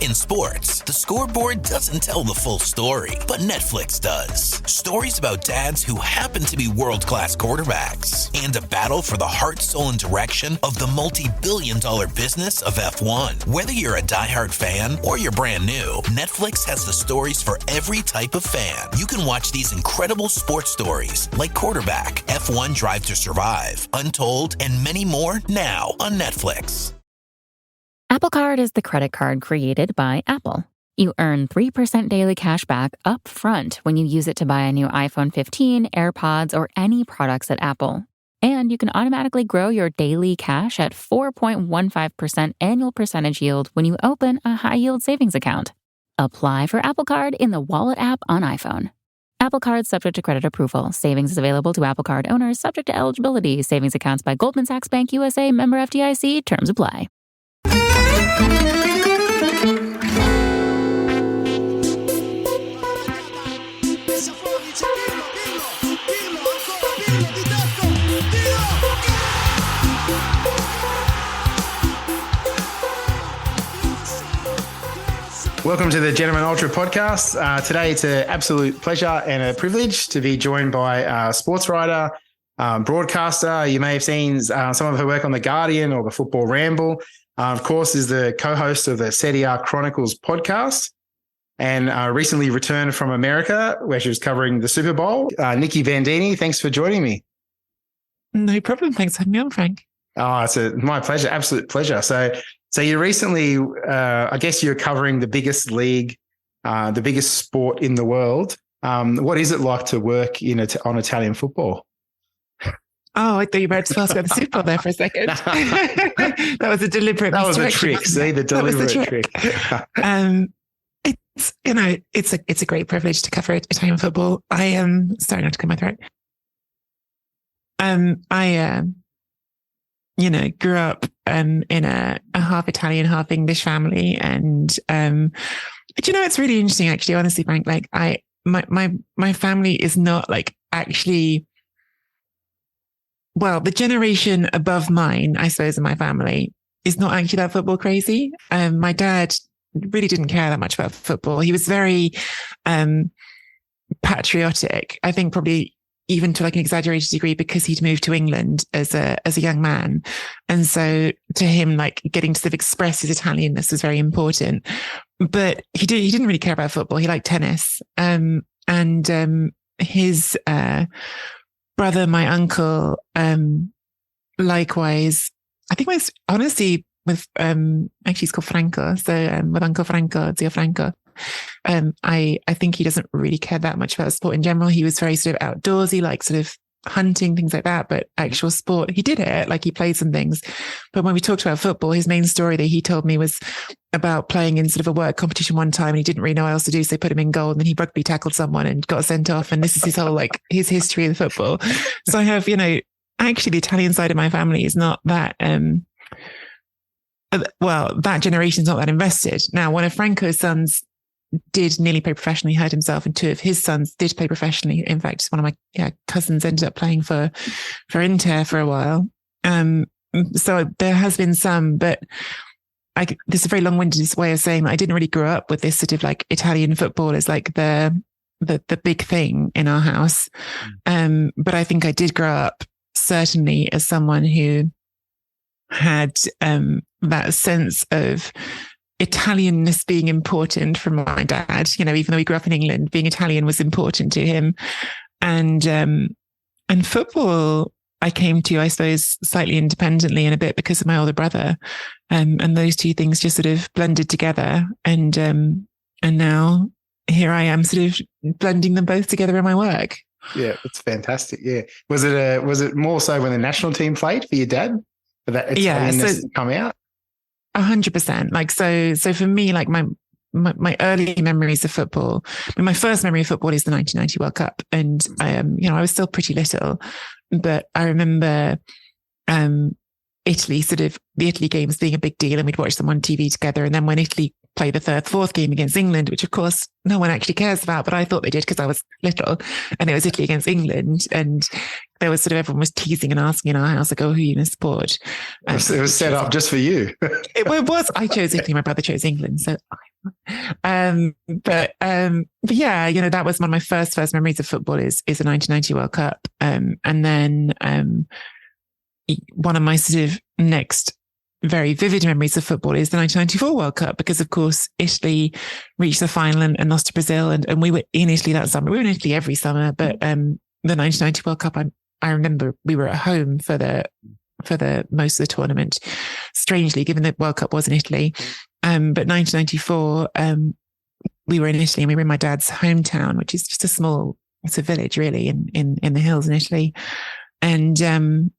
In sports, the scoreboard doesn't tell the full story, but Netflix does. Stories about dads who happen to be world-class quarterbacks and a battle for the heart, soul, and direction of the multi-billion-dollar business of F1. Whether you're a diehard fan or you're brand new, Netflix has the stories for every type of fan. You can watch these incredible sports stories like Quarterback, F1 Drive to Survive, Untold, and many more now on Netflix. Apple Card is the credit card created by Apple. You earn 3% daily cash back up front when you use it to buy a new iPhone 15, AirPods, or any products at Apple. And you can automatically grow your daily cash at 4.15% annual percentage yield when you open a high-yield savings account. Apply for Apple Card in the Wallet app on iPhone. Apple Card subject to credit approval. Savings is available to Apple Card owners subject to eligibility. Savings accounts by Goldman Sachs Bank USA, member FDIC. Terms apply. Welcome to the Gentleman Ultra podcast. Today, it's an absolute pleasure and a privilege to be joined by a sports writer, broadcaster. You may have seen some of her work on The Guardian or the Football Ramble. Of course, is the co-host of the Serie A Chronicles podcast, and recently returned from America where she was covering the Super Bowl. Nicky Bandini, thanks for joining me. No problem. Thanks for having me on, Frank. Oh, it's my pleasure. Absolute pleasure. So you recently, I guess you're covering the biggest league, the biggest sport in the world. What is it like to work on Italian football? Oh, I thought you were about to ask about the Super Bowl there for a second. That was a deliberate That was a trick. See, the deliberate trick. It's a great privilege to cover Italian football. I am sorry not to clear my throat. I grew up in a half Italian, half English family, and it's really interesting actually. Honestly, Frank, like my family is not like actually. Well, the generation above mine, I suppose, in my family is not actually that football crazy. My dad really didn't care that much about football. He was very patriotic. I think probably even to like an exaggerated degree because he'd moved to England as a young man, and so to him, like getting to sort of express his Italianness was very important. But he didn't really care about football. He liked tennis, and his brother, my uncle, likewise. I think honestly with actually he's called Franco. So with Uncle Franco, Zio Franco, I think he doesn't really care that much about sport in general. He was very sort of outdoorsy, like sort of hunting, things like that. But actual sport, he did it. Like he played some things. But when we talked about football, his main story that he told me was about playing in sort of a work competition one time, and he didn't really know what else to do, so they put him in goal, and then he rugby tackled someone and got sent off. And this is his whole like his history of football. So I have, actually the Italian side of my family is not that that generation's not that invested. Now, one of Franco's sons did nearly play professionally, hurt himself, and two of his sons did play professionally. In fact, one of my cousins ended up playing for Inter for a while. So there has been some, but this is a very long-winded way of saying that I didn't really grow up with this sort of like Italian football as like the big thing in our house. But I think I did grow up certainly as someone who had that sense of Italianness being important from my dad. Even though he grew up in England, being Italian was important to him. And football I came to, I suppose, slightly independently and a bit because of my older brother. And those two things just sort of blended together. And now here I am sort of blending them both together in my work. Yeah, it's fantastic. Yeah. Was it more so when the national team played for your dad? For that Italianness come out? 100%. Like, so for me, like my early memories of football, my first memory of football is the 1990 World Cup. And I was still pretty little, but I remember Italy, sort of the Italy games being a big deal, and we'd watch them on TV together. And then when Italy play the fourth game against England, which of course no one actually cares about, but I thought they did because I was little, and it was Italy against England, and there was sort of everyone was teasing and asking in our house, like, oh, who are you going to support? It was set up just for you. It was. I chose Italy. My brother chose England. So, but yeah, you know, that was one of my first memories of football is the 1990 World Cup. And then one of my sort of next very vivid memories of football is the 1994 World Cup, because of course Italy reached the final and lost to Brazil, and we were in Italy that summer. We were in Italy every summer, but the 1990 World Cup, I remember we were at home for the most of the tournament, strangely, given that World Cup was in Italy. But 1994, we were in Italy, and we were in my dad's hometown, which is just it's a village really in the hills in Italy. And the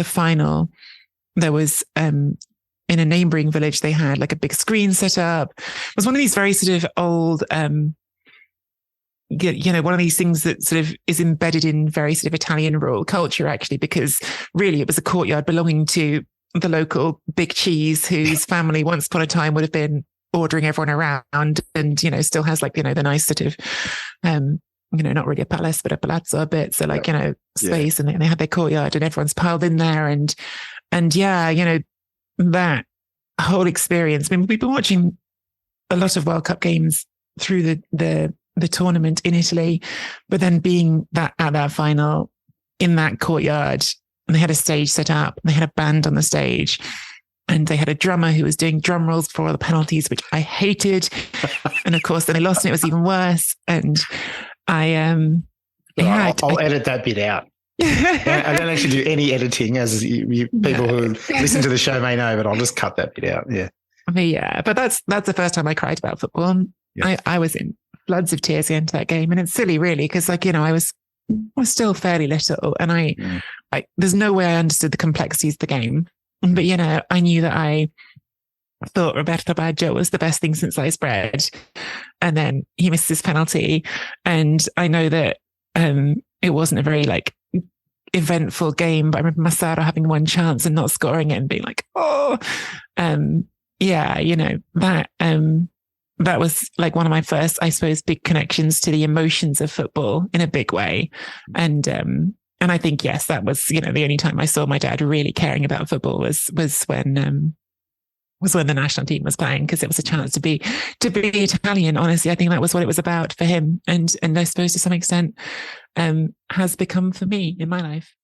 final, there was, in a neighboring village, they had like a big screen set up. It was one of these very sort of old, you know, one of these things that sort of is embedded in very sort of Italian rural culture, actually, because really it was a courtyard belonging to the local big cheese, whose family once upon a time would have been ordering everyone around, and, you know, still has like, you know, the nice sort of, you know, not really a palace, but a palazzo a bit. So like, you know, space, and they had their courtyard, and everyone's piled in there. And yeah, you know, that whole experience. I mean, we've been watching a lot of World Cup games through the tournament in Italy, but then being at that final in that courtyard, and they had a stage set up, and they had a band on the stage, and they had a drummer who was doing drum rolls for all the penalties, which I hated. And of course, then they lost, and it was even worse. And I'll edit that bit out. I don't actually do any editing, as you people who listen to the show may know, but I'll just cut that bit out. Yeah. I mean, yeah, but that's the first time I cried about football. Yeah. I was in floods of tears into that game, and it's silly, really, because, like, you know, I was still fairly little, and I there's no way I understood the complexities of the game, but, you know, I knew that I thought Roberto Baggio was the best thing since sliced bread, and then he missed his penalty, and I know that it wasn't a very like eventful game, but I remember Massaro having one chance and not scoring it and being like, oh, yeah, you know, that was like one of my first, I suppose, big connections to the emotions of football in a big way. And I think, yes, that was, you know, the only time I saw my dad really caring about football was when the national team was playing, because it was a chance to be Italian. Honestly, I think that was what it was about for him, and I suppose to some extent has become for me in my life.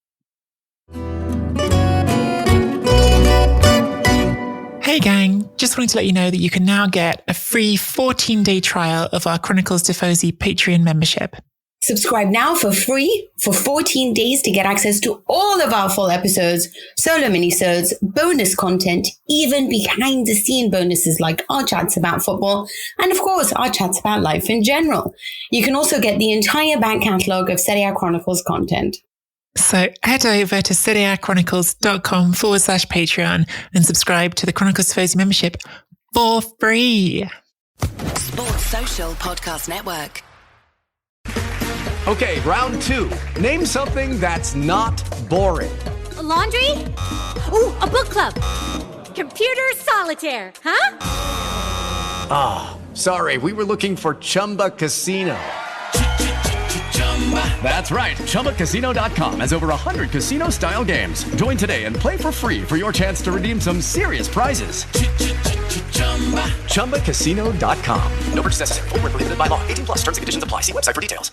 Hey gang, just wanted to let you know that you can now get a free 14-day trial of our Chronicles Tifosi Patreon membership. Subscribe now for free for 14 days to get access to all of our full episodes, solo minisodes, bonus content, even behind the scene bonuses like our chats about football, and of course our chats about life in general. You can also get the entire back catalogue of Serie A Chronicles content. So head over to serieachronicles.com/Patreon and subscribe to the Chronicles Tifosi membership for free. Sports Social Podcast Network. Okay, round two. Name something that's not boring. A laundry? Ooh, a book club. Computer solitaire, huh? Ah, sorry, we were looking for Chumba Casino. That's right, ChumbaCasino.com has over 100 casino-style games. Join today and play for free for your chance to redeem some serious prizes. ChumbaCasino.com. No purchase necessary. Void where prohibited by law. 18+ terms and conditions apply. See website for details.